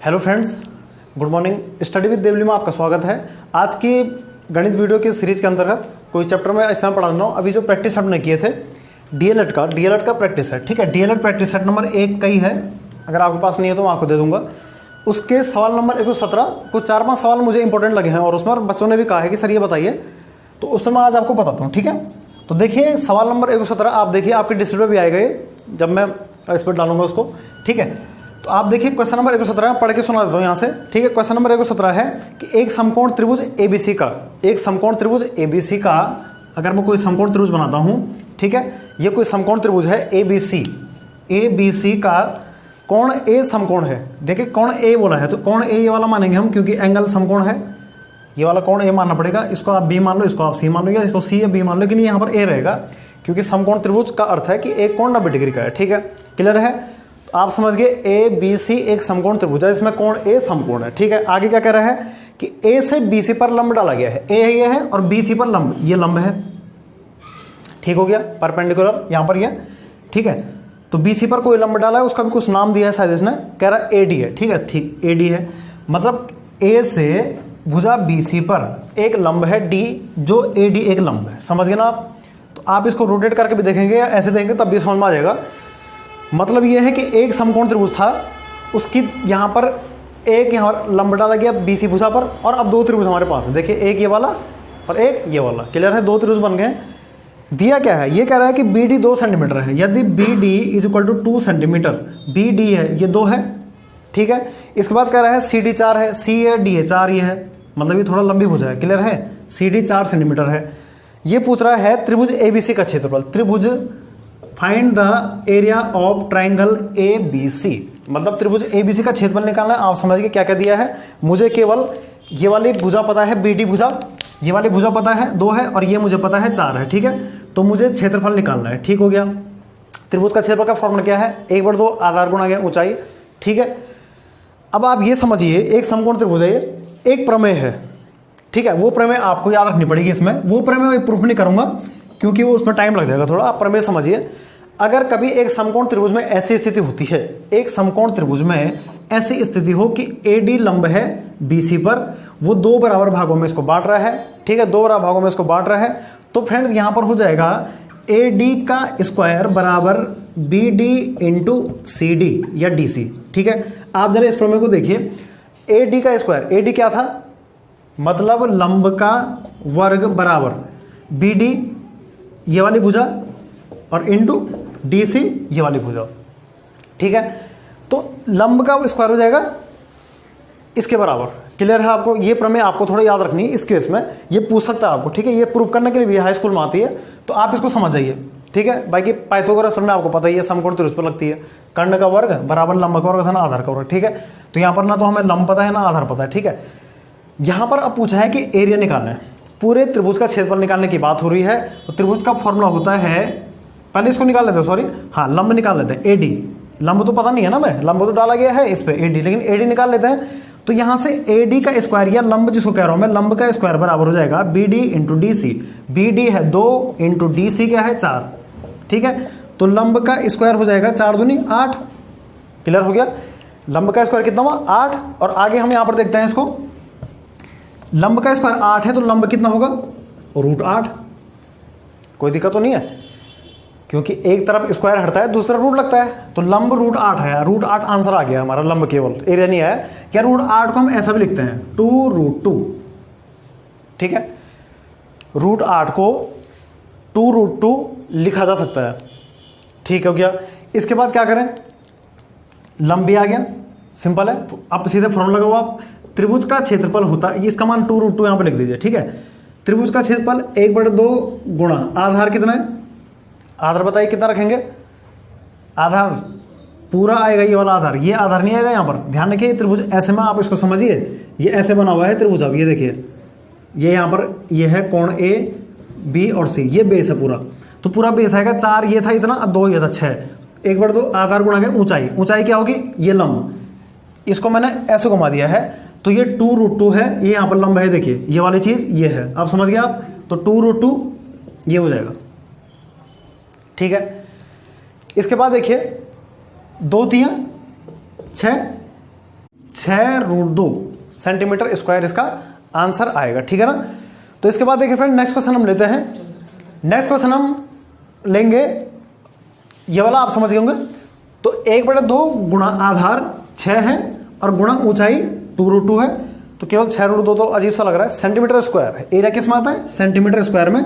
Hello friends, good morning. Study with Devli में आपका स्वागत है। आज की गणित वीडियो की सीरीज के अंतर्गत कोई चैप्टर में ऐसा पढ़ा रहा हूँ। अभी जो प्रैक्टिस हमने किए थे डीएलएड का प्रैक्टिस है, ठीक है। डीएलएड प्रैक्टिस सेट नंबर 1 का ही है, अगर आपके पास नहीं है तो मैं आपको दे दूंगा। उसके सवाल नंबर 117 कुछ 4-5 सवाल मुझे इंपॉर्टेंट लगे हैं और उसमें बच्चों ने भी कहा है कि सर ये बताइए, तो उसमें मैं आज आपको बताता हूँ, ठीक है। तो देखिए सवाल नंबर 117 आप देखिए, आपके डिस्प्ले पे भी आएगा ये जब मैं इस पर डालूंगा उसको, ठीक है। तो आप देखिए क्वेश्चन नंबर 117 पढ़ के सुना देता हूँ यहाँ से, ठीक है। क्वेश्चन नंबर 117 है कि एक समकोण त्रिभुज एबीसी का अगर मैं कोई समकोण त्रिभुज बनाता हूँ, ठीक है। ये कोई समकोण त्रिभुज है एबीसी का कोण ए समकोण है। देखिए कोण ए बोला है तो कोण ए ये वाला मानेंगे हम, क्योंकि एंगल समकोण है। ये वाला कोण ए मानना पड़ेगा। इसको आप बी मान लो, इसको आप सी मान लो, या इसको सी या बी मान लो, लेकिन यहाँ पर ए रहेगा क्योंकि समकोण त्रिभुज का अर्थ है कि एक कोण 90 डिग्री का है, ठीक है। क्लियर है। आप समझ गए ए बी सी एक समकोण त्रिभुज है, इसमें कोण ए समकोण है, ठीक है। आगे क्या कह रहा है कि ए से बी सी पर लंब डाला गया है। ए ये है और बी सी पर लंब, ये लंब है, ठीक हो गया, परपेंडिकुलर यहाँ पर ये, ठीक है। तो बी सी पर कोई लंब डाला है, उसका भी कुछ नाम दिया है शायद इसने, कह रहा है एडी है, ठीक है, ठीक एडी है। मतलब ए से भुजा बी सी पर एक लंब है डी, जो एडी एक लंब है। समझ गए ना आप। तो आप इसको रोटेट करके भी देखेंगे या ऐसे देखेंगे तब भी समझ में आ जाएगा। मतलब ये है कि एक समकोण त्रिभुज था, उसकी यहाँ पर एक यहाँ पर लंब डाला गया बीसी भुजा पर, और अब दो त्रिभुज हमारे पास है। देखिए एक ये वाला और एक ये वाला, क्लियर है। दो त्रिभुज बन गए। दिया क्या है, ये कह रहा है कि बी डी 2 सेंटीमीटर है। यदि B D is equal to 2 centimetre, B D है ये 2 है, ठीक है। इसके बाद कह रहा है सी डी 4 है, सी है डी है 4 ये है, मतलब ये थोड़ा लंबी भुजा है, क्लियर है। सी डी 4 सेंटीमीटर है। ये पूछ रहा है त्रिभुज एबीसी का क्षेत्रफल। त्रिभुज find the area of triangle A B C, मतलब त्रिभुज एबीसी का क्षेत्रफल निकालना है। आप समझिए क्या क्या दिया है। मुझे केवल ये वाली भुजा पता है, बी डी भुजा, ये वाली भुजा पता है 2 है, और ये मुझे पता है 4 है, ठीक है। तो मुझे क्षेत्रफल निकालना है, ठीक हो गया। त्रिभुज का क्षेत्रफल का फॉर्मूला क्या है, 1/2 आधार गुणा गया ऊंचाई, ठीक है। अब आप ये समझिए एक समकोण त्रिभुज है, एक प्रमेय है, ठीक है। वो प्रमेय आपको याद रखनी पड़ेगी इसमें। वो प्रमेय मैं प्रूफ नहीं करूंगा क्योंकि वो उसमें टाइम लग जाएगा थोड़ा। आप प्रमेय समझिए। अगर कभी एक समकोण त्रिभुज में ऐसी स्थिति होती है, एक समकोण त्रिभुज में ऐसी स्थिति हो कि एडी लंब है बीसी पर, वो 2 बराबर भागों में इसको बांट रहा है, ठीक है। 2 बराबर भागों में इसको बांट रहा है, तो फ्रेंड्स यहां पर हो जाएगा एडी का स्क्वायर बराबर B D into C D या डी सी, ठीक है। आप जरा इस प्रमेय को देखिए। एडी का स्क्वायर, एडी क्या था, मतलब लंब का वर्ग बराबर बी डी ये वाली भुजा और इंटू डी सी ये वाली भुजा, ठीक है। तो लंब का स्क्वायर हो जाएगा इसके बराबर। क्लियर है आपको। ये प्रमेय आपको थोड़ा याद रखनी है इस केस में, ये पूछ सकता है आपको, ठीक है। ये प्रूव करने के लिए भी हाई स्कूल में आती है, तो आप इसको समझ जाइए, ठीक है। बाकी पाइथागोरस प्रमेय आपको पता ही है, समकोण त्रिभुज पर लगती है। कर्ण का वर्ग बराबर लंब का वर्ग ना आधार का वर्ग, ठीक है। तो यहाँ पर ना तो हमें लंब पता है ना आधार पता है, ठीक है। यहाँ पर अब पूछा है कि एरिया निकालना है। पूरे त्रिभुज का क्षेत्रफल निकालने की बात हो रही है। तो त्रिभुज का फॉर्मूला होता है, पहले इसको निकाल लेते हैं, सॉरी हाँ लंब निकाल लेते हैं। एडी लंब तो पता नहीं है ना, मैं लंब तो डाला गया है इस पे एडी, लेकिन एडी निकाल लेते हैं। तो यहां से एडी का स्क्वायर या लंब जिसको कह रहा हूं मैं, लंब का स्क्वायर बराबर हो जाएगा B D into D C. B D है 2 इंटू डी सी क्या है 4, ठीक है। तो लंब का स्क्वायर हो जाएगा 4 दूनी 8, क्लियर हो गया। लंब का स्क्वायर कितना हुआ 8, और आगे हम यहां पर देखते हैं इसको। लंब का स्क्वायर 8 है तो लंब कितना होगा √8। कोई दिक्कत तो नहीं है, क्योंकि एक तरफ स्क्वायर हटता है दूसरा रूट लगता है। तो लंब √8 है, √8 आंसर आ गया हमारा। लंब केवल एरिया नहीं है। क्या √8 को हम ऐसा भी लिखते हैं 2√2, ठीक है। √8 को 2√2 लिखा जा सकता है, ठीक हो गया। इसके बाद क्या करें, लंब भी आ गया, सिंपल है। अब सीधे फॉर्मूला लगाओ आप। त्रिभुज का क्षेत्रफल होता है, इसका मान 2√2 यहां पर लिख दीजिए, ठीक है। त्रिभुज का क्षेत्रफल 1/2 गुणा आधार कितना है, आधार बताइए कितना रखेंगे। आधार पूरा आएगा ये वाला आधार, ये आधार नहीं आएगा यहाँ पर। ध्यान रखिए त्रिभुज ऐसे में आप इसको समझिए, ये ऐसे बना हुआ है त्रिभुज। अब ये देखिए, ये यहाँ पर ये है कोण ए बी और सी, ये बेस है पूरा। तो पूरा बेस आएगा 4 ये था इतना, 2 ये था 6। 1/2 आधार गुणा के ऊंचाई, ऊंचाई क्या होगी ये लंब, इसको मैंने ऐसे घुमा दिया है। तो ये 2√2 है, ये यहाँ पर लंब है, देखिए ये वाली चीज ये है। अब समझ गए आप। तो 2√2 ये हो जाएगा, ठीक है। इसके बाद देखिए 2 3 6 6√2 सेंटीमीटर स्क्वायर इसका आंसर आएगा, ठीक है ना। तो इसके बाद देखिए फ्रेंड, नेक्स्ट क्वेश्चन हम लेते हैं। नेक्स्ट क्वेश्चन हम लेंगे, ये वाला आप समझ गए होंगे। तो 1/2 गुणा आधार 6 है और गुणा ऊंचाई 2√2 है, तो केवल 6√2 तो अजीब सा लग रहा है। सेंटीमीटर स्क्वायर है, एरिया किस में आता है, सेंटीमीटर स्क्वायर में,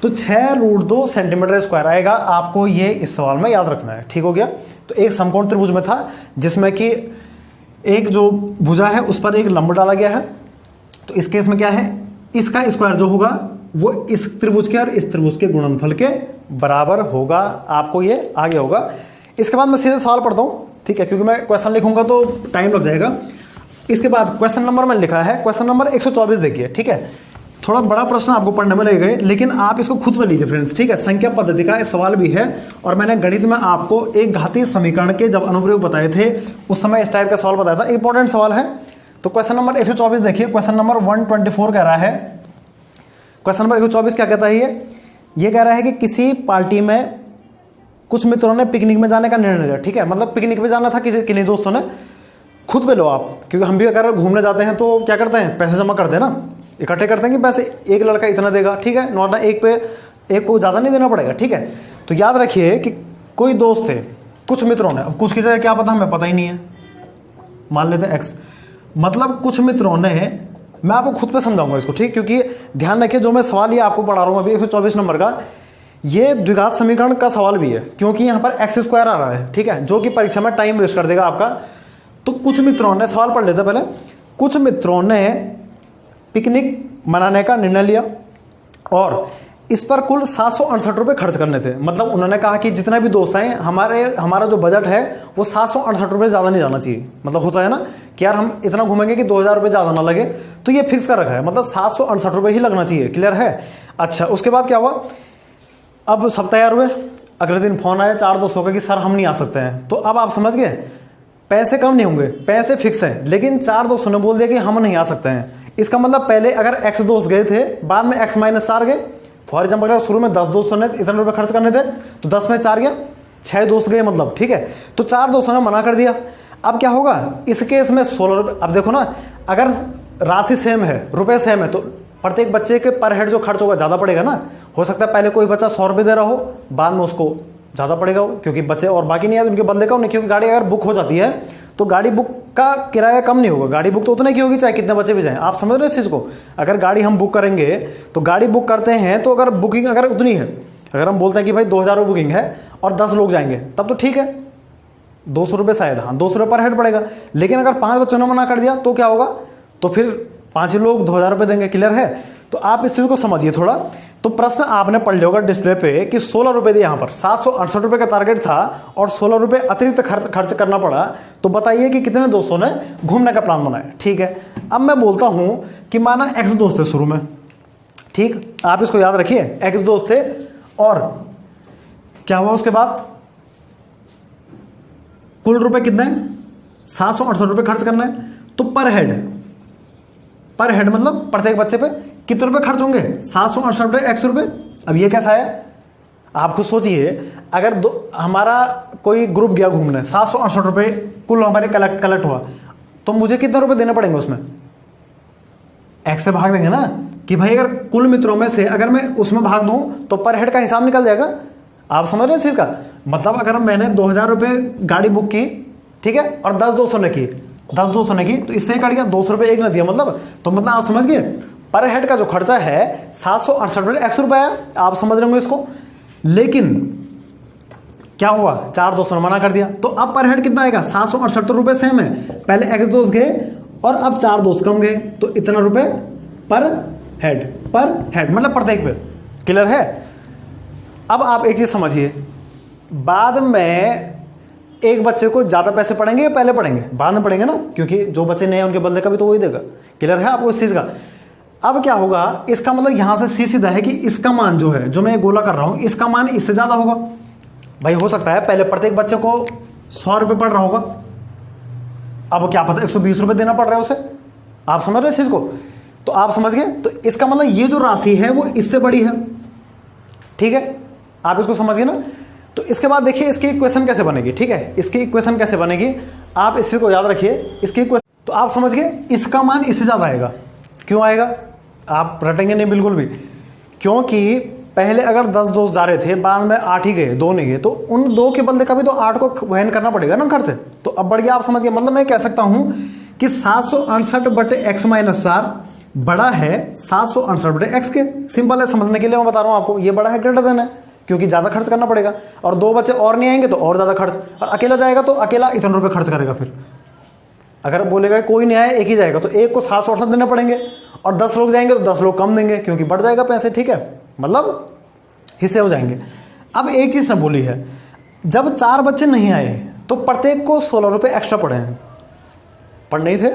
तो 6√2 सेंटीमीटर स्क्वायर आएगा। आपको ये इस सवाल में याद रखना है, ठीक हो गया। तो एक समकोण त्रिभुज में था जिसमें कि एक जो भुजा है उस पर एक लंब डाला गया है, तो इस केस में क्या है, इसका स्क्वायर जो होगा वो इस त्रिभुज के और इस त्रिभुज के गुणनफल के बराबर होगा। आपको ये आगे होगा। इसके बाद मैं सीधे सवाल पढ़ता हूँ, ठीक है, क्योंकि मैं क्वेश्चन लिखूंगा तो टाइम लग जाएगा। इसके बाद क्वेश्चन नंबर मैंने लिखा है, क्वेश्चन नंबर 124 देखिए, ठीक है। थोड़ा बड़ा प्रश्न आपको पढ़ने में लगेगा, लेकिन आप इसको खुद में लीजिए फ्रेंड्स, ठीक है। संख्या पद्धति का एक सवाल भी है, और मैंने गणित में आपको एक घातीय समीकरण के जब अनुप्रयोग बताए थे उस समय इस टाइप का सवाल बताया था, इंपॉर्टेंट सवाल है। तो क्वेश्चन नंबर 124 देखिए, क्वेश्चन नंबर 124 कह रहा है, क्वेश्चन नंबर 124 क्या कहता है, ये कह रहा है कि किसी पार्टी में कुछ मित्रों ने पिकनिक में जाने का निर्णय लिया, ठीक है। मतलब पिकनिक पे जाना था किन्हीं दोस्तों ने, खुद पे लो आप, क्योंकि हम भी अगर घूमने जाते हैं तो क्या करते हैं, पैसे जमा करते हैं ना, इकट्ठे करते हैं कि पैसे एक लड़का इतना देगा, ठीक है, नॉट एक पे एक को ज़्यादा नहीं देना पड़ेगा, ठीक है। तो याद रखिए कि कोई दोस्त थे, कुछ मित्रों ने, अब कुछ की जगह क्या पता, हमें पता ही नहीं है, मान लेते हैं एक्स, मतलब कुछ मित्रों ने, मैं आपको खुद पे समझाऊंगा इसको, ठीक, क्योंकि ध्यान रखिए जो मैं सवाल ये आपको पढ़ा रहा हूँ अभी 124 नंबर का, ये द्विघात समीकरण का सवाल भी है, क्योंकि यहाँ पर एक्स स्क्वायर आ रहा है, ठीक है, जो कि परीक्षा में टाइम वेस्ट कर देगा आपका। तो कुछ मित्रों ने, सवाल पढ़ लेते पहले, कुछ मित्रों ने पिकनिक मनाने का निर्णय लिया और इस पर कुल 768 रुपये खर्च करने थे। मतलब उन्होंने कहा कि जितना भी दोस्त हैं, हमारा जो बजट है वो 768 रुपये ज़्यादा नहीं जाना चाहिए। मतलब होता है ना कि यार हम इतना घूमेंगे कि 2000 रुपये ज़्यादा ना लगे, तो ये फिक्स कर रखा है, मतलब 768 रुपये ही लगना चाहिए, क्लियर है। अच्छा, उसके बाद क्या हुआ, अब सब तैयार हुए, अगले दिन फोन आया 4 दोस्तों का कि सर हम नहीं आ सकते हैं। तो अब आप समझ गए, पैसे कम नहीं होंगे, पैसे फिक्स हैं, लेकिन 4 दोस्तों ने बोल दिया कि हम नहीं आ सकते हैं। इसका मतलब पहले अगर x दोस्त गए थे, बाद में x-4 गए। फॉर एग्जाम्पल अगर शुरू में 10 दोस्तों ने इतने रुपए खर्च करने थे तो 10 में 4 गया, 6 दोस्त गए, मतलब ठीक है। तो 4 दोस्तों ने मना कर दिया। अब क्या होगा इस केस में 16 रुपये। अब देखो ना, अगर राशि सेम है, रुपए सेम है, तो प्रत्येक बच्चे के पर हेड जो खर्च होगा ज़्यादा पड़ेगा ना। हो सकता है पहले कोई बच्चा 100 रुपये दे रहा हो, बाद में उसको ज़्यादा पड़ेगा, क्योंकि बच्चे और बाकी नहीं आए उनके बदले का उन्हें, क्योंकि गाड़ी अगर बुक हो जाती है तो गाड़ी बुक का किराया कम नहीं होगा, गाड़ी बुक तो उतने की होगी चाहे कितने बच्चे भी जाएं। आप समझ रहे हैं इस चीज़ को। अगर गाड़ी हम बुक करेंगे तो गाड़ी बुक करते हैं, तो अगर बुकिंग अगर उतनी है, अगर हम बोलते हैं कि भाई 2000 रुपये बुकिंग है और 10 लोग जाएंगे, तब तो ठीक है, 200 रुपये शायद, हाँ 200 रुपये पर हेड पड़ेगा। लेकिन अगर 5 बच्चों ने मना कर दिया तो क्या होगा, तो फिर 5 लोग 2000 रुपये देंगे, क्लियर है। तो आप इस चीज़ को समझिए थोड़ा। तो प्रश्न आपने पढ़ लिया होगा डिस्प्ले पे कि 16 रुपये दिए, यहाँ पर 768 रुपये का टारगेट था और 16 रुपये अतिरिक्त खर्च करना पड़ा। तो बताइए कि कितने दोस्तों ने घूमने का प्लान बनाया, ठीक है। अब मैं बोलता हूं कि माना एक्स दोस्त थे शुरू में, ठीक, आप इसको याद रखिए, एक्स दोस्त थे और क्या हुआ उसके बाद, कुल रुपए कितने, 768 रुपये खर्च करना है। तो पर हेड मतलब प्रत्येक बच्चे पे कितने रुपए खर्च होंगे, 768 रुपये, 100 रुपये। अब ये कैसा है, आप खुद सोचिए, अगर हमारा कोई ग्रुप गया घूमने, 768 रुपये कुल हमारे कलेक्ट हुआ, तो मुझे कितने रुपए देने पड़ेंगे उसमें, एक्स से भाग देंगे ना, कि भाई अगर कुल मित्रों में से अगर मैं उसमें भाग दूं तो पर हेड का हिसाब निकल जाएगा। आप समझ रहे हैं चीज का मतलब। अगर मैंने 2000 रुपये गाड़ी बुक की, ठीक है, और 10 दोस्तों ने की, तो इससे कट गया 200 रुपये एक ने दिया, मतलब आप समझ गए, पर हेड का जो खर्चा है 768 रुपये, 100 रुपये है, आप समझ रहे होंगे इसको। लेकिन क्या हुआ, 4 दोस्तों ने मना कर दिया, तो अब पर हेड कितना आएगा, 768 रुपये सेम है, पहले एक्स दोस्त गए और अब 4 दोस्त कम गए, तो इतना रुपए पर हेड मतलब प्रत्येक पे, क्लियर है। अब आप एक चीज समझिए, बाद में एक बच्चे को ज्यादा पैसे पड़ेंगे या पहले पड़ेंगे, बाद में पड़ेंगे ना, क्योंकि जो बच्चे नए हैं उनके बदले का भी तो वही देगा, क्लियर है आपको इस चीज का। अब क्या होगा, इसका मतलब यहां से सीधा है कि इसका मान जो है, जो मैं गोला कर रहा हूं, इसका मान इससे ज्यादा होगा। भाई हो सकता है पहले प्रत्येक बच्चे को 100 रुपये पड़ रहा होगा, अब क्या पता 120 रुपये देना पड़ रहा है उसे। आप समझ रहे इस चीज को, तो आप समझ गए। तो इसका मतलब ये जो राशि है वो इससे बड़ी है, ठीक है, आप इसको समझ गए ना। तो इसके बाद देखिए इसकी इक्वेशन कैसे बनेगी, ठीक है, इसकी इक्वेशन कैसे बनेगी, आप इस चीज को याद रखिए। इसकी इक्वेशन तो आप समझ गए इसका मान इससे ज़्यादा आएगा। क्यों आएगा आप रटेंगे नहीं बिल्कुल भी, क्योंकि पहले अगर 10 दोस्त जा रहे थे, बाद में 8 ही गए, 2 नहीं गए, तो उन 2 के बदले का भी तो 8 को वहन करना पड़ेगा ना खर्च। तो अब बढ़ गया, आप समझ गए। मतलब मैं कह सकता हूं कि 768/x-4 बड़ा है 768/x के। सिंपल है, समझने के लिए मैं बता रहा हूं आपको, ये बड़ा है, ग्रेटर देन है, क्योंकि ज़्यादा खर्च करना पड़ेगा। और 2 बच्चे और नहीं आएंगे तो और ज़्यादा खर्च, और अकेला जाएगा तो अकेला इतने रुपये खर्च करेगा। फिर अगर बोलेगा कोई नहीं आया, एक ही जाएगा, तो एक को 768 देने पड़ेंगे, और 10 लोग जाएंगे तो 10 लोग कम देंगे, क्योंकि बढ़ जाएगा पैसे। ठीक है, मतलब हिस्से हो जाएंगे। अब एक चीज़ ने बोली है, जब 4 बच्चे नहीं आए तो प्रत्येक को 16 रुपये एक्स्ट्रा पड़े हैं। पढ़ नहीं थे,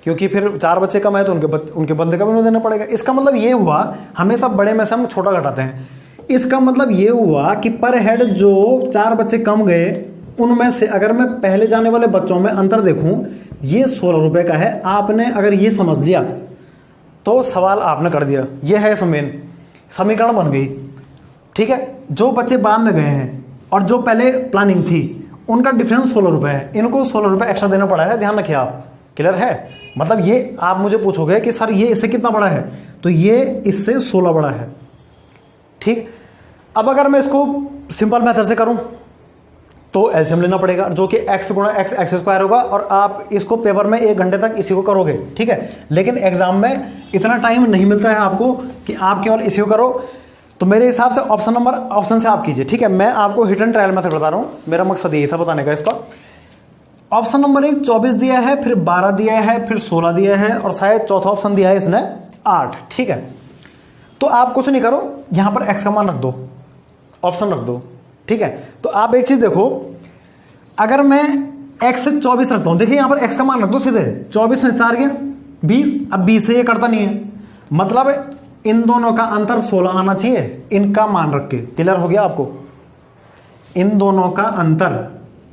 क्योंकि फिर 4 बच्चे कम आए तो उनके बदले का भी उन्हें देना पड़ेगा। इसका मतलब ये हुआ, हमेशा बड़े में से हम छोटा घटाते हैं, इसका मतलब ये हुआ कि पर हेड जो 4 बच्चे कम गए उनमें से अगर मैं पहले जाने वाले बच्चों में अंतर देखूं, ये 16 रुपये का है। आपने अगर ये समझ लिया तो सवाल आपने कर दिया, ये है इसमें मेन समीकरण बन गई। ठीक है, जो बच्चे बाद में गए हैं और जो पहले प्लानिंग थी उनका डिफरेंस 16 रुपये है, इनको 16 रुपये एक्स्ट्रा देना पड़ा है। ध्यान रखिए आप, क्लियर है। मतलब ये आप मुझे पूछोगे कि सर ये इससे कितना बड़ा है, तो ये इससे 16 बड़ा है। ठीक, अब अगर मैं इसको सिंपल मेथड से करूं तो एलसीएम लेना पड़ेगा, जो कि x गुणा x स्क्वायर होगा, और आप इसको पेपर में 1 घंटे तक इसी को करोगे। ठीक है, लेकिन एग्जाम में इतना टाइम नहीं मिलता है आपको कि आप केवल इसी को करो। तो मेरे हिसाब से ऑप्शन से आप कीजिए। ठीक है, मैं आपको हिट एंड ट्रायल मेथड बता रहा हूं, मेरा मकसद यही था बताने का इसका। ऑप्शन नंबर 1 24 दिया है, फिर 12 दिया है, फिर 16 दिया है, और शायद चौथा ऑप्शन दिया है इसने 8। ठीक है, तो आप कुछ नहीं करो, यहां पर x का मान रख दो, ऑप्शन रख दो। ठीक है, तो आप एक चीज देखो, अगर मैं x से 24 रखता हूं, देखिए यहां पर x का मान रख दो सीधे, 24 में 4 गया 20, अब 20 से ये करता नहीं है, मतलब इन दोनों का अंतर 16 आना चाहिए, इनका मान रख के। क्लियर हो गया आपको, इन दोनों का अंतर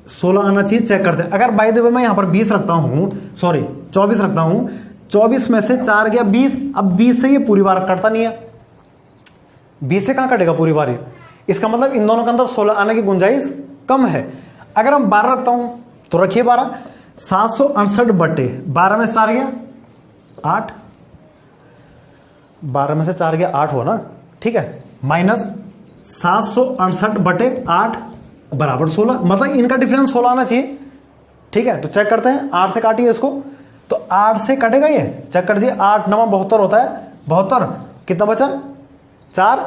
16 आना चाहिए। चेक करते हैं, अगर बाय द वे मैं यहां पर 20 रखता हूं, सॉरी 24 रखता हूं, 24 में से 4 गया 20, अब 20 से ये पूरी बार कटता नहीं है, 20 से कहां कटेगा पूरी बार, इसका मतलब इन दोनों के अंदर 16 आने की गुंजाइश कम है। अगर हम 12 रखता हूं तो रखिए 12, 768/12 में 4 गया 8, 12 में से 4 गया 8 हुआ ना। ठीक है, माइनस 768/8 बराबर 16, मतलब इनका डिफरेंस 16 आना चाहिए। ठीक है, तो चेक करते हैं, 8 से काटिए इसको, तो 8 से कटेगा ये, चेक कर दीजिए, 8 9 72 होता है, 72 कितना बचा 4,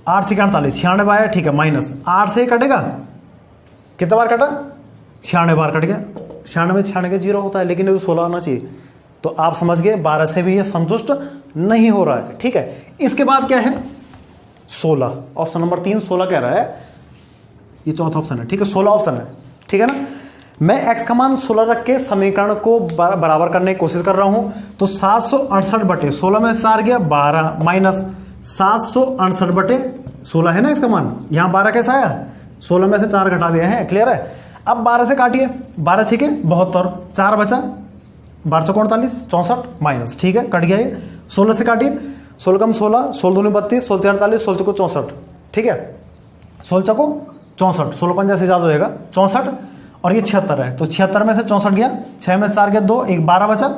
8 से 48 96 आया। ठीक है, माइनस 8 से कटेगा, कितना बार कटा 96 बार कट गया, 96 के 0 होता है, लेकिन ये 16 आना चाहिए। तो आप समझ गए 12 से भी ये संतुष्ट नहीं हो रहा है। ठीक है, इसके बाद क्या है 16, ऑप्शन नंबर 3 16 कह रहा है, ये चौथा ऑप्शन है। ठीक है, 16 ऑप्शन है। ठीक है ना, मैं x का मान 16 रख के समीकरण को बराबर करने की कोशिश कर रहा हूं, तो 768/16 में 4 गया 12, माइनस 768/16 है ना इसका मान, यहां 12 कैसा आया, 16 में से 4 घटा दिया है। क्लियर है, अब 12 से काटिए, 12 6 72, 4 बचा, 12 से 48 64 माइनस, ठीक है कट गया ये। 16 से काटिए, 16 कम 16, 16 दूनी 32, 16 48, 16 को 64, ठीक है 16 को 64, 16 50 से ज़्यादा होएगा 64, और ये 76 है, तो 76 में से 64 गया, 6 में 4 गया 2, एक 12 बचा,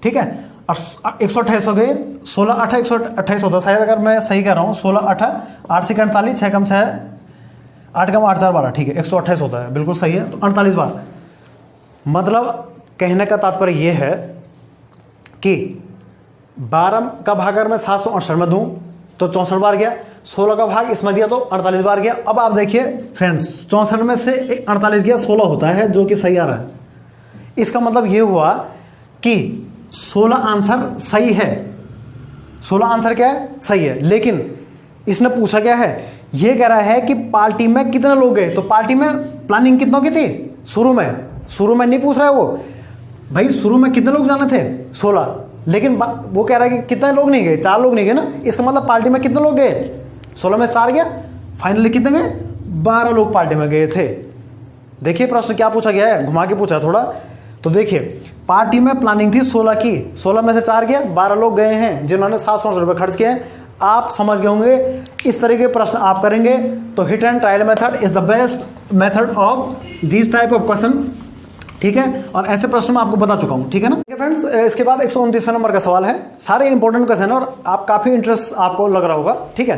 ठीक है, और 128 हो गए, 16 8 128 होता शायद, अगर मैं सही कह रहा हूँ, 16 8 8 से 48, 6 कम 6 8 कम 8 4 12, ठीक है 128 होता है, बिल्कुल सही है, तो 48 बार। मतलब कहने का तात्पर्य ये है कि 12 का भाग अगर मैं 768 में दूं तो 64 बार गया, 16 का भाग इसमें दिया तो 48 बार गया। अब आप देखिए फ्रेंड्स, 64 में से 48 गया 16 होता है, जो कि सही आ रहा है। इसका मतलब ये हुआ कि 16 आंसर सही है, 16 आंसर क्या है, सही है। लेकिन इसने पूछा क्या है, ये कह रहा है कि पार्टी में कितने लोग गए, तो पार्टी में प्लानिंग कितनों की थी, शुरू में नहीं पूछ रहा है वो भाई, शुरू में कितने लोग जाने थे 16, लेकिन वो कह रहा है कि कितने लोग नहीं गए, 4 लोग नहीं गए ना, इसका मतलब पार्टी में कितने लोग गए, 16 में 4 गया, फाइनली कितने गए 12 लोग पार्टी में गए थे। देखिए प्रश्न क्या पूछा गया है, घुमा के पूछा थोड़ा, तो देखिए पार्टी में प्लानिंग थी 16 की, 16 में से 4 गया, 12 लोग गए हैं जिन्होंने 700 रुपये खर्च किए हैं। आप समझ गए होंगे, इस तरह के प्रश्न आप करेंगे तो hit and trial method is the best method of this type of question. ठीक है, और ऐसे प्रश्न मैं आपको बता चुका हूं, ठीक है ना। फ्रेंड्स, इसके बाद 129 नंबर का सवाल है, सारे इंपॉर्टेंट क्वेश्चन है और आप काफी इंटरेस्ट आपको लग रहा होगा, ठीक है,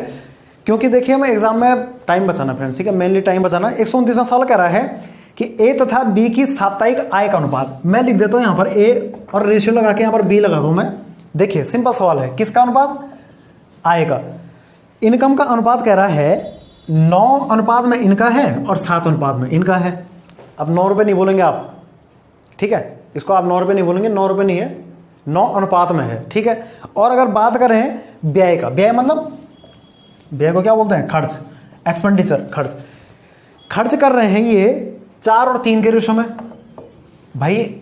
क्योंकि देखिए हमें एग्जाम में टाइम बचाना फ्रेंड्स, ठीक है, मेनली टाइम बचाना। 129वां सवाल कह रहा है कि ए तथा बी की साप्ताहिक आय का अनुपात, मैं लिख देता हूं यहां पर ए और रेशियो लगा के यहां पर बी लगा दूं मैं। देखिए सिंपल सवाल है, किसका अनुपात, आय का। इनकम का अनुपात कह रहा है 9 अनुपात में इनका है और 7 अनुपात में इनका है। अब 9 रुपए नहीं बोलेंगे आप, ठीक है, इसको आप 9 रुपए नहीं बोलेंगे, 9 रुपए नहीं है, 9 अनुपात में है, ठीक है। और अगर बात करें व्यय का, व्यय मतलब व्यय को क्या बोलते हैं, खर्च, एक्सपेंडिचर, खर्च कर रहे हैं ये 4 और 3 के रेशो में। भाई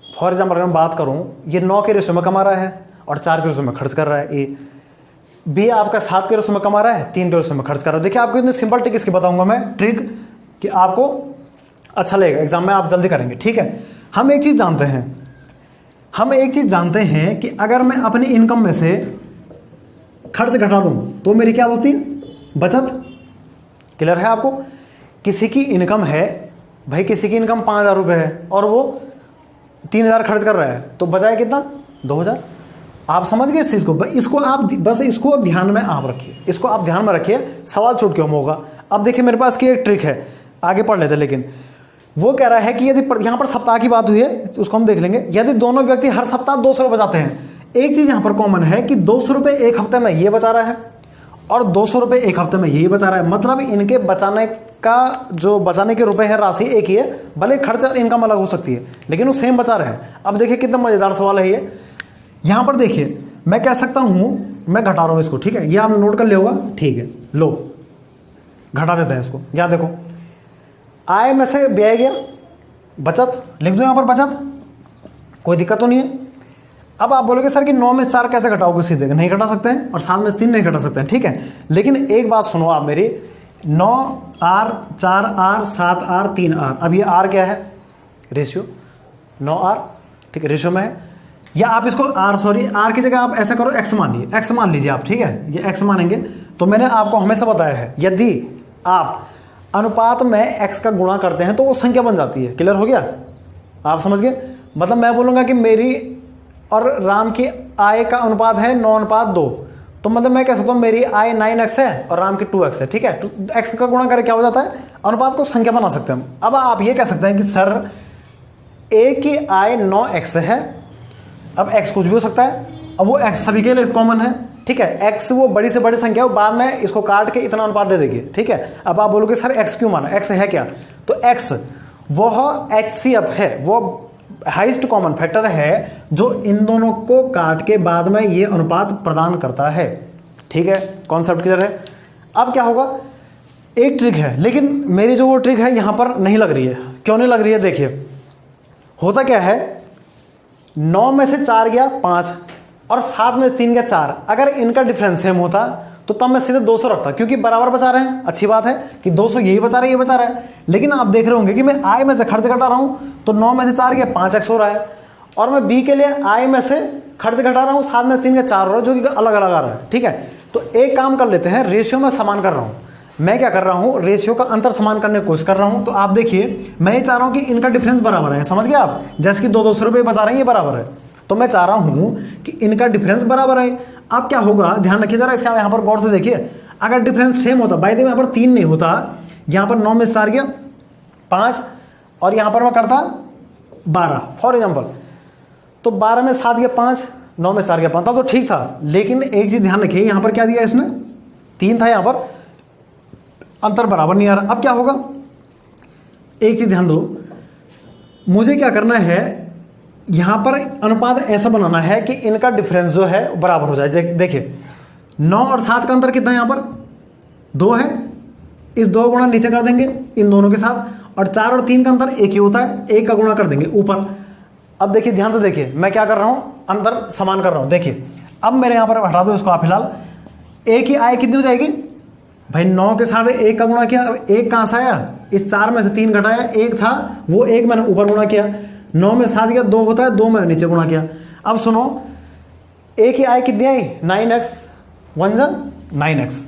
फॉर एग्जाम्पल अगर मैं बात करूं, ये 9 के रेशो में कमा रहा है और 4 के रेशो में खर्च कर रहा है। ए बी आपका 7 के रेशो में कमा रहा है, 3 के रेशो में खर्च कर रहा है। देखिए आपको इतनी सिंपल ट्रिक इसकी बताऊंगा मैं, ट्रिक कि आपको अच्छा लगेगा, एग्जाम में आप जल्दी करेंगे, ठीक है। हम एक चीज जानते हैं कि अगर मैं अपनी इनकम में से खर्च घटा दूं तो मेरी क्या होती है, बचत। क्लियर है आपको। किसी की इनकम है, भाई किसी की इनकम 5,000 रुपये है और वो 3,000 खर्च कर रहा है, तो बचाए कितना, 2,000। आप समझ गए इस चीज को, इसको आप बस इसको ध्यान में आप रखिए, इसको आप ध्यान में रखिए, सवाल छूट क्यों होगा। अब देखिए मेरे पास की एक ट्रिक है, आगे पढ़ लेते, लेकिन वो कह रहा है कि यदि यहाँ पर सप्ताह की बात हुई है उसको हम देख लेंगे, यदि दोनों व्यक्ति हर सप्ताह 200 रुपये बचाते हैं, एक चीज यहां पर कॉमन है कि 200 रुपये एक हफ्ते में ये बचा रहा है और 200 रुपये एक हफ्ते में ये बचा रहा है। मतलब इनके बचाने का जो बचाने के रुपए है राशि एक ही है, भले खर्च और इनकम अलग हो सकती है लेकिन वो सेम बचा रहे हैं। अब देखिए कितना मजेदार सवाल है ये। यहां पर देखिए मैं कह सकता हूं, मैं घटा रहा हूं इसको, ठीक है, ये आपने नोट कर लिया होगा, ठीक है, लो घटा देते हैं इसको। यहां देखो आय में से व्यय गया, बचत लिख दो यहां पर, बचत, कोई दिक्कत तो नहीं है। अब आप बोलोगे सर कि 9 में 4 कैसे घटाओगे, सीधे नहीं घटा सकते हैं, और 7 में 3 नहीं घटा सकते हैं, ठीक है। लेकिन एक बात सुनो आप मेरी, 9R 4R 7R 3R, अब ये R क्या है, रेशियो, 9R, ठीक है, रेशियो में है। या आप इसको R की जगह आप ऐसा करो, X मान लीजिए आप, ठीक है, ये X मानेंगे। तो मैंने आपको हमेशा बताया है, यदि आप अनुपात में X का गुणा करते हैं तो वो संख्या बन जाती है। क्लियर हो गया, आप समझ गए। मतलब मैं बोलूंगा कि मेरी और राम की आय का अनुपात है 9:2, तो मतलब मैं कह सकता हूं मेरी आय 9x है और राम की 2x है, ठीक है। तो x का गुणा करके क्या हो जाता है, अनुपात को संख्या बना सकते हैं हम। अब आप ये कह सकते हैं कि सर a की आय 9x है, अब x कुछ भी हो सकता है, अब वो x सभी के लिए कॉमन है, ठीक है। x वो बड़ी से बड़ी संख्या है, बाद में इसको काट के इतना अनुपात दे देगी, ठीक है। अब आप बोलोगे सर x क्यों माना, x है क्या, तो x वह HCF है, वो हाईएस्ट कॉमन फैक्टर है जो इन दोनों को काट के बाद में ये अनुपात प्रदान करता है, ठीक है। कॉन्सेप्ट क्लियर है। अब क्या होगा, एक ट्रिक है, लेकिन मेरी जो वो ट्रिक है यहां पर नहीं लग रही है। क्यों नहीं लग रही है, देखिए होता क्या है, 9 में से 4 गया 5 और 7 में से 3 गया 4। अगर इनका डिफरेंस सेम होता तो तब मैं सीधे 200 रखता, क्योंकि बराबर बचा रहे हैं, अच्छी बात है कि 200 यही बचा रहा है, ये बचा रहा है। लेकिन आप देख रहे होंगे कि मैं आय में से खर्च घटा रहा हूं, तो 9 में से 4 गया 5x हो रहा है, और मैं बी के लिए आय में से खर्च घटा रहा हूं, 7 में से 3 गया 4 हो रहा है, जो कि अलग अलग आ रहा है, ठीक है। तो एक काम कर लेते हैं, रेशियो में समान कर रहा हूं। मैं क्या कर रहा हूं, रेशियो का अंतर समान करने की कोशिश कर रहा हूं। तो आप देखिए मैं ये चाह रहा हूं कि इनका डिफरेंस बराबर है, समझ गए आप, जैसे कि 200 रुपये बचा रहे हैं, ये बराबर है, तो मैं चाह रहा हूं कि इनका डिफरेंस बराबर है। अब क्या होगा, ध्यान रखिए जरा इसका, यहां पर गौर से देखिए, अगर डिफरेंस सेम होता, बाय द वे यहां पर 3 नहीं होता, यहां पर 9 में से 4 गया 5 और यहां पर मैं करता 12 फॉर एग्जांपल, तो 12 में 7 गया 5, 9 में 4 गया 5, तब तो ठीक था। लेकिन एक चीज ध्यान रखिए, यहां पर क्या दिया इसने, 3 था, यहां पर अंतर बराबर नहीं आ रहा। अब क्या होगा, एक चीज ध्यान दो, मुझे क्या करना है, यहां पर अनुपात ऐसा बनाना है कि इनका डिफरेंस जो है बराबर हो जाए। देखिए 9 और 7 का अंतर कितना है, यहां पर 2 है, इस 2 गुणा नीचे कर देंगे इन दोनों के साथ, और 4 और 3 का अंतर 1 ही होता है, 1 का गुणा कर देंगे ऊपर। अब देखिए ध्यान से देखिए मैं क्या कर रहा हूं, अंतर समान कर रहा हूं। देखिए अब मेरे यहां पर हटा दो इसको आप फिलहाल, 1 की आय कितनी हो जाएगी भाई, 9 के साथ 1 का गुणा किया, अब 1 कहां से आया, इस 4 में से 3 घटाया, 1 था वो 1 मैंने ऊपर गुणा किया, 9 में 7 गया 2 होता है, 2 मैंने नीचे गुणा किया। अब सुनो, 1 की आय कितनी आई, 9x 1 जा 9x,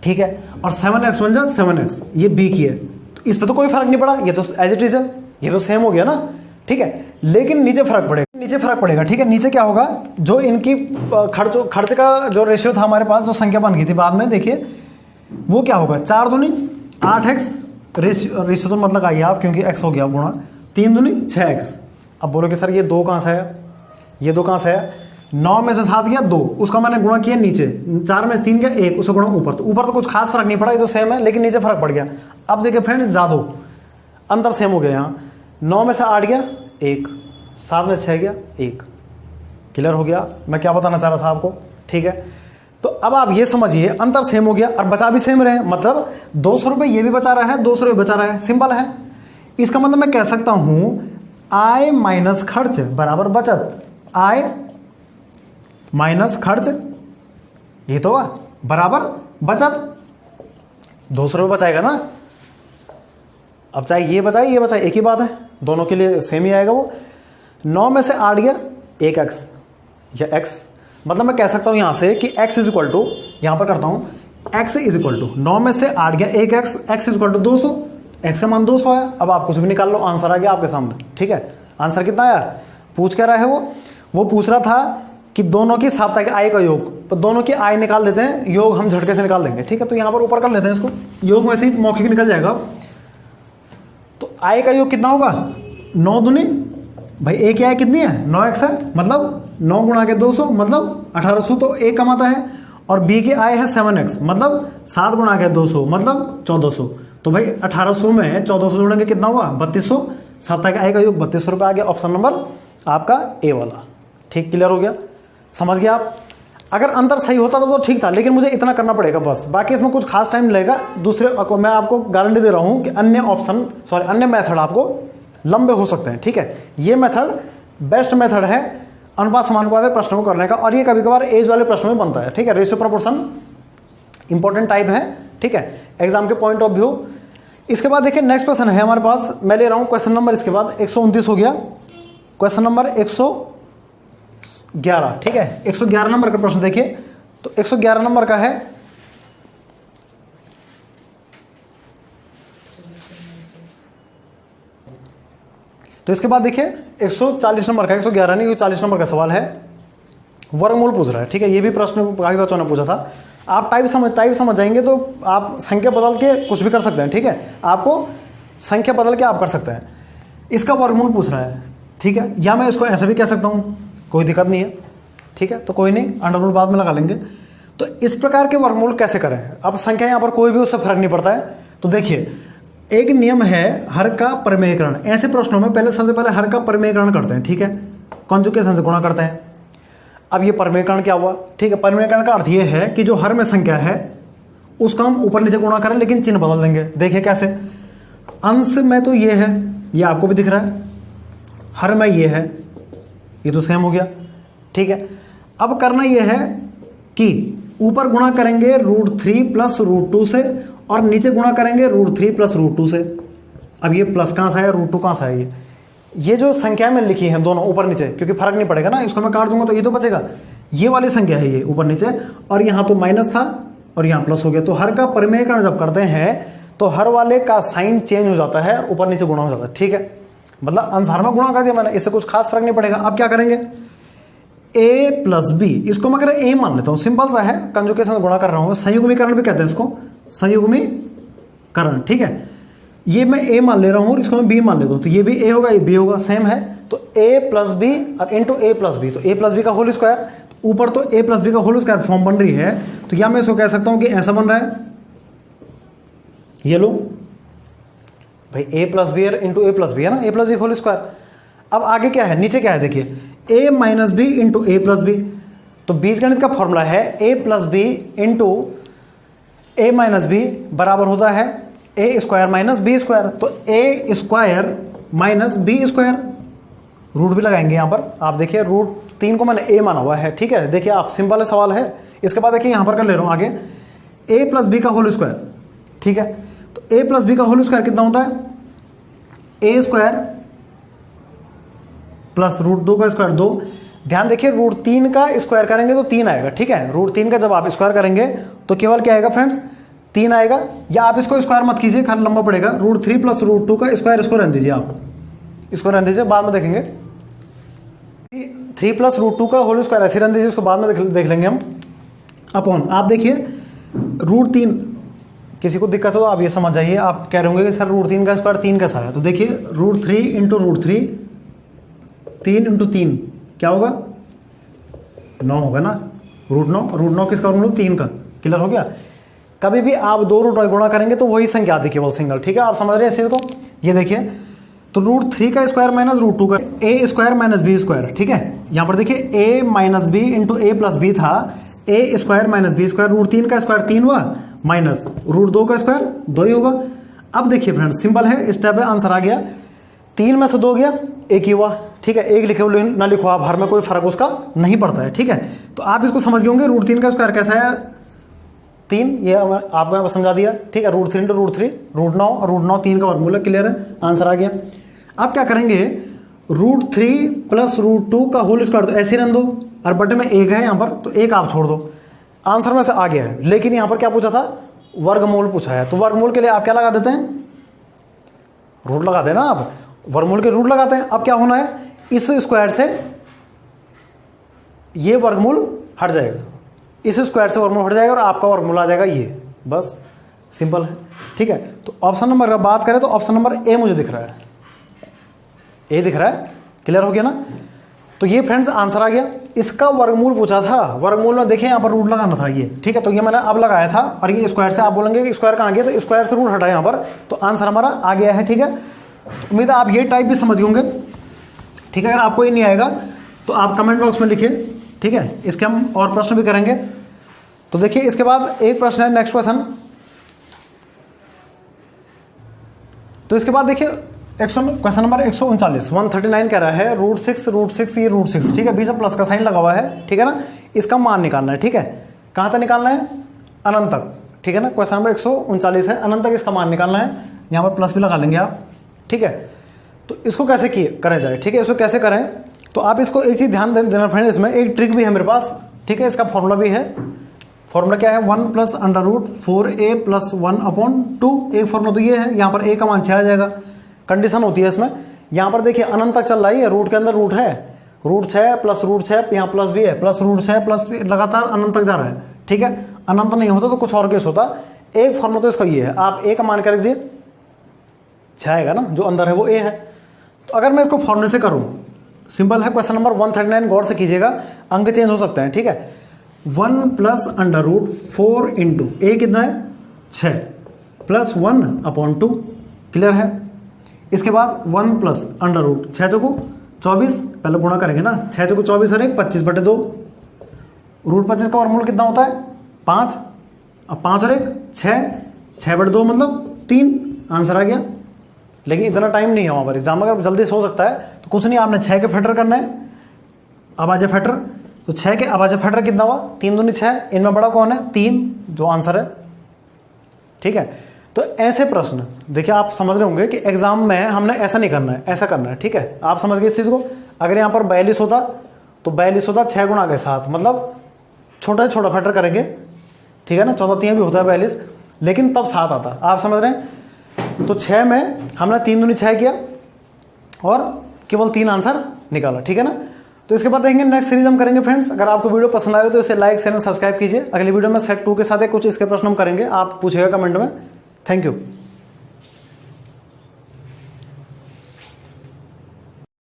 ठीक है, और 7x 1 जा 7x, ये b की है, तो इस पर तो कोई फर्क नहीं पड़ा, ये तो एज इट इज है, ये तो सेम हो गया ना, ठीक है, लेकिन नीचे फर्क पड़ेगा, ठीक है। नीचे क्या होगा, जो इनकी खर्च का जो रेशियो था हमारे पास, जो संख्या बन गई थी बाद में, देखिए वो क्या होगा, 4 दूनी 8x, रेशियो तो मतलब आइए आप, क्योंकि x हो गया गुणा 3 दूनी 6x। अब बोलोगे सर ये 2 कहाँ से आया, ये 2 कहाँ से आया, 9 में से 7 गया 2, उसका मैंने गुणा किया नीचे, 4 में से 3 गया 1, उसका गुणा ऊपर, तो ऊपर तो कुछ खास फर्क नहीं पड़ा, ये तो सेम है, लेकिन नीचे फर्क पड़ गया। अब देखिए फ्रेंड्स, ज़्यादा अंतर सेम हो गया, यहाँ 9 में से 8 गया 1, 7 में 6 गया 1। क्लियर हो गया मैं क्या बताना चाह रहा था आपको, ठीक है। तो अब आप ये समझिए, अंतर सेम हो गया और बचा भी सेम रहे, मतलब 200 रुपये ये भी बचा रहा है, 200 रुपये बचा रहा है, सिंपल है। इसका मतलब मैं कह सकता हूं आय माइनस खर्च बराबर बचत, आय माइनस खर्च, ये तो बराबर बचत, 200 रुपये बचाएगा ना। अब चाहे ये बचाए ये बचाए, एक ही बात है, दोनों के लिए सेम ही आएगा वो। 9 में से 8 गया 1x या x, मतलब मैं कह सकता हूं यहां से कि x इज इक्वल टू, यहां पर करता हूं, x इज इक्वल टू 9 में से 8 गया 1x, x is equal to 200, x का मान 200 आया। अब आप कुछ भी निकाल लो, आंसर आ गया आपके सामने, ठीक है। आंसर कितना आया, पूछ क्या रहा है वो पूछ रहा था कि दोनों की साप्ताहिक आय का योग, तो दोनों की आय निकाल देते हैं, योग हम झटके से निकाल देंगे, ठीक है। तो यहां पर ऊपर कर लेते हैं इसको, योग वैसे ही मौखिक निकल जाएगा। तो आय का योग कितना होगा, 9 दूनी भाई a की आय कितनी है, 9x है, मतलब 9 गुणा के 200 मतलब 1800, तो a कमाता है, और b की आय है 7x, मतलब 7 गुणा के 200 मतलब 1400। तो भाई 1800 में 1400 जोड़ेंगे कितना हुआ, 3200, साप्ताहिक आय का योग 3200 रुपये आ गया, ऑप्शन नंबर आपका ए वाला, ठीक। क्लियर हो गया, समझ गया आप। अगर अंतर सही होता तो ठीक था, लेकिन मुझे इतना करना पड़ेगा बस, बाकी इसमें कुछ खास टाइम लगेगा। दूसरे मैं आपको गारंटी दे रहा हूं कि अन्य मेथड आपको लंबे हो सकते हैं, ठीक है। ये मेथड बेस्ट मेथड है अनुपात समानुपात प्रश्नों को करने का, और ये कभी कभार एज वाले प्रश्नों में बनता है, ठीक है। रेशियो प्रोपोर्शन इंपॉर्टेंट टाइप है, ठीक है, एग्जाम के पॉइंट ऑफ व्यू। इसके बाद देखिए नेक्स्ट क्वेश्चन है हमारे पास, मैं ले रहा हूं क्वेश्चन नंबर, इसके बाद 129 हो गया, क्वेश्चन नंबर 111, ठीक है। 111 नंबर का प्रश्न देखिए, तो 111 नंबर का है, तो इसके बाद देखिए 140 नंबर का, 111 नहीं 40 नंबर का सवाल है, वर्गमूल पूछ रहा है, ठीक है। ये भी प्रश्न काफी बच्चों ने पूछा था। आप टाइप समझ जाएंगे तो आप संख्या बदल के कुछ भी कर सकते हैं, ठीक है। आपको संख्या बदल के आप कर सकते हैं। इसका वर्गमूल पूछ रहा है, ठीक है, या मैं इसको ऐसे भी कह सकता हूं, कोई दिक्कत नहीं है, ठीक है। तो कोई नहीं, अंडरवुड बाद में लगा लेंगे। तो इस प्रकार के वर्गमूल कैसे करें, अब संख्या यहां पर कोई भी उससे फर्क नहीं पड़ता है। तो देखिए एक नियम है हर का परिमेयकरण, ऐसे प्रश्नों में पहले सबसे पहले हर का परिमेयकरण करते हैं, ठीक है, कॉन्जुगेशन से गुणा करते हैं। अब ये परिमेयकरण क्या हुआ, ठीक है। परिमेयकरण का अर्थ ये है कि जो हर में संख्या है उसका हम ऊपर नीचे गुणा करें, लेकिन चिन्ह बदल देंगे। देखिए कैसे, अंश में तो ये है, ये आपको भी दिख रहा है, हर में ये है, ये तो सेम हो गया, ठीक है। अब करना ये है कि ऊपर गुणा करेंगे √3 प्लस √2 से, और नीचे गुणा करेंगे √3 प्लस √2 से। अब ये प्लस कहां से है, √2 कहां से है, ये जो संख्या में लिखी है दोनों ऊपर नीचे, क्योंकि फर्क नहीं पड़ेगा ना, इसको मैं काट दूंगा तो ये तो बचेगा, ये वाली संख्या है ये ऊपर नीचे, और यहां तो माइनस था और यहां प्लस हो गया। तो हर का परिमेयकरण जब करते हैं तो हर वाले का साइन चेंज हो जाता है, ऊपर नीचे गुणा हो जाता है, ठीक है। मतलब अंश में गुणा कर दिया मैंने, इससे कुछ खास फर्क नहीं पड़ेगा। अब क्या करेंगे, a प्लस बी, इसको मैं अगर a मान लेता हूं, सिंपल सा है, कंजुगेशन से गुणा कर रहा हूं, संयुग्मीकरण भी कहते हैं इसको, संयुग्मीकरण, ठीक है। ये मैं a मान ले रहा हूं, इसको मैं b मान लेता हूं, तो ये भी a होगा ये b होगा, सेम है। तो a प्लस बी और इंटू a प्लस बी, तो a प्लस बी का होल स्क्वायर, ऊपर तो a प्लस बी का होल स्क्वायर फॉर्म बन रही है, तो या मैं इसको कह सकता हूं कि ऐसा बन रहा है, ये लो भाई a plus B into a plus B है ना, a plus B whole square. अब आगे क्या है, नीचे क्या है, देखिए a minus B into a plus B, तो बीजगणित का फॉर्मूला है a plus B into a minus B बराबर होता है a square minus B square. तो a square minus B square, root भी लगाएंगे यहां पर, आप देखिए √3 को मैंने a माना हुआ है, ठीक है। देखिए आप, सिंपल सवाल है। इसके बाद देखिए यहां पर कर ले रहा हूं आगे, a प्लस बी का होल स्क्वायर, ठीक है। तो a प्लस बी का होल स्क्वायर कितना होता है, a स्क्वायर प्लस √2 का स्क्वायर 2। ध्यान देखिए √3 का स्क्वायर करेंगे तो 3 आएगा, ठीक है। √3 का जब आप स्क्वायर करेंगे तो केवल क्या आएगा फ्रेंड्स, 3 आएगा। या आप इसको स्क्वायर मत कीजिए, खाली लंबा पड़ेगा, √3 प्लस √2 का स्क्वायर, इसको रहने दीजिए आप, इसको रहने दीजिए, बाद में देखेंगे। 3 प्लस रूट 2 का होल स्क्वायर ऐसे रहने दीजिए, इसको बाद में देख लेंगे हम। अपॉन आप देखिए रूट 3, किसी को दिक्कत हो तो आप ये समझ जाइए, आप कह रहे होंगे कि सर रूट 3 का स्क्वायर 3 कैसा है, तो देखिए रूट 3 इंटू रूट 3, 3 इंटू 3 क्या होगा 9 होगा ना, रूट 9 किसका वर्गमूल 3 का। क्लियर हो गया। कभी भी आप दो रूट गुणा करेंगे तो वही संख्या आती केवल सिंगल, ठीक है, आप समझ रहे हैं इस चीज को। ये देखिए तो रूट 3 का स्क्वायर माइनस रूट 2 का, A square minus B square, ठीक है। यहां पर देखिए A minus B into A plus B था, A square minus B square, root 3 का स्क्वायर 3 हुआ माइनस रूट 2 का स्क्वायर 2 ही होगा। अब देखिए फ्रेंड्स सिंपल है, स्टेप है, आंसर आ गया। 3 में से 2 गया 1 ही हुआ, ठीक है। 1 लिखे ना लिखो आप, हर में कोई फर्क उसका नहीं पड़ता है, ठीक है। तो आप इसको समझ गए होंगे रूट 3 का स्क्वायर कैसा है 3, ये आपको यहाँ पर समझा दिया, ठीक है। रूट 3 इंटू रूट 3 रूट 9 3 का वर्गमूल है। क्लियर है, आंसर आ गया। आप क्या करेंगे रूट 3 प्लस रूट 2 का होल स्क्वायर तो ऐसे रहने दो, और बटे में 1 है यहाँ पर तो 1 आप छोड़ दो, आंसर में से आ गया है। लेकिन यहाँ पर क्या पूछा था, वर्गमूल पूछा है, तो वर्गमूल के लिए आप क्या लगा देते हैं, रूट लगा देना आप, वर्गमूल के रूट लगाते हैं। अब क्या होना है, इस स्क्वायर से ये वर्गमूल हट जाएगा, इस स्क्वायर से वर्गमूल हट जाएगा और आपका वर्गमूल आ जाएगा ये, बस सिंपल है, ठीक है। तो ऑप्शन नंबर अगर बात करें तो ऑप्शन नंबर ए मुझे दिख रहा है, ए दिख रहा है। क्लियर हो गया ना। तो ये फ्रेंड्स आंसर आ गया। इसका वर्गमूल पूछा था, वर्गमूल में देखिए यहाँ पर रूट लगाना था ये, ठीक है। तो ये मैंने अब लगाया था, और ये स्क्वायर से आप बोलेंगे कि स्क्वायर कहाँ गया, तो स्क्वायर से रूट हटा यहाँ पर, तो आंसर हमारा आ गया है, ठीक है। उम्मीद है आप ये टाइप भी समझ गए होंगे, ठीक है। अगर आपको ये नहीं आएगा तो आप कमेंट बॉक्स में लिखिए, ठीक है। इसके हम और प्रश्न भी करेंगे। तो देखिए इसके बाद एक प्रश्न है, नेक्स्ट क्वेश्चन। तो इसके बाद देखिए क्वेश्चन नंबर 139 139 कह रहा है रूट 6 ये रूट 6, ठीक है, बीच में प्लस का साइन लगा हुआ है, ठीक है ना। इसका मान निकालना है, ठीक है। कहां तक निकालना है, अनंत तक, ठीक है ना। क्वेश्चन नंबर 139 है, अनंत तक इसका मान निकालना है। यहां पर प्लस भी लगा लेंगे आप, ठीक है। तो इसको कैसे करें जाए, ठीक है, इसको कैसे करें, तो आप इसको एक चीज ध्यान देना फ्रेंड, इसमें एक ट्रिक भी है मेरे पास, ठीक है। इसका फॉर्मूला भी है। फॉर्मूला क्या है, 1 plus under root 4a plus 1/2। एक फॉर्मूला तो ये है, यहाँ पर a का मान 6 आ जाएगा। कंडीशन होती है इसमें, यहाँ पर देखिए अनंत तक चल रहा है, रूट के अंदर रूट है, रूट 6 प्लस रूट 6, यहाँ प्लस भी है, प्लस रूट 6 प्लस लगातार अनंत तक जा रहा है, ठीक है। अनंत नहीं होता तो कुछ और केस होता। एक फॉर्मूला तो इसका ये है, आप a का मान कर दिए 6 आएगा ना, जो अंदर है वो a है। तो अगर मैं इसको फॉर्मूले से करूं, सिंपल है। क्वेश्चन नंबर 139 गौर से कीजिएगा, अंक चेंज हो सकते हैं, ठीक है। 1 प्लस अंडर रूट 4 इंटू ए कितना है 6 प्लस 1/2। क्लियर है। इसके बाद 1 प्लस अंडर रूट 6 चौको 24, पहले गुणा करेंगे ना, 6 चौको 24 और 1 25/2। रूट 25 का वर्गमूल कितना होता है 5, अब 5 और 1 6/2 मतलब 3, आंसर आ गया। लेकिन इतना टाइम नहीं है वहाँ पर, एग्जाम अगर जल्दी से हो सकता है तो कुछ नहीं, आपने 6 के फैक्टर करना है, अभाज्य फैक्टर। तो 6 के अभाज्य फैक्टर कितना हुआ 3 दूनी 6, इनमें बड़ा कौन है 3, जो आंसर है, ठीक है। तो ऐसे प्रश्न देखिए आप समझ रहे होंगे कि एग्जाम में हमने ऐसा नहीं करना है, ऐसा करना है, ठीक है। आप समझ गए इस चीज को। अगर यहाँ पर 42 होता तो 42 होता 6 गुणा के 7, मतलब छोटा से छोटा फैक्टर करेंगे, ठीक है ना। 14 3 भी होता है 42, लेकिन तब 7 आता, आप समझ रहे हैं। तो 6 में हमने 3 दूनी 6 किया और केवल 3 आंसर निकाला, ठीक है ना। तो इसके बाद देखेंगे नेक्स्ट सीरीज हम करेंगे फ्रेंड्स। अगर आपको वीडियो पसंद आए तो इसे लाइक शेयर सब्सक्राइब कीजिए। अगली वीडियो में सेट 2 के साथ कुछ इसके प्रश्न हम करेंगे, आप पूछिएगा कमेंट में। Thank you.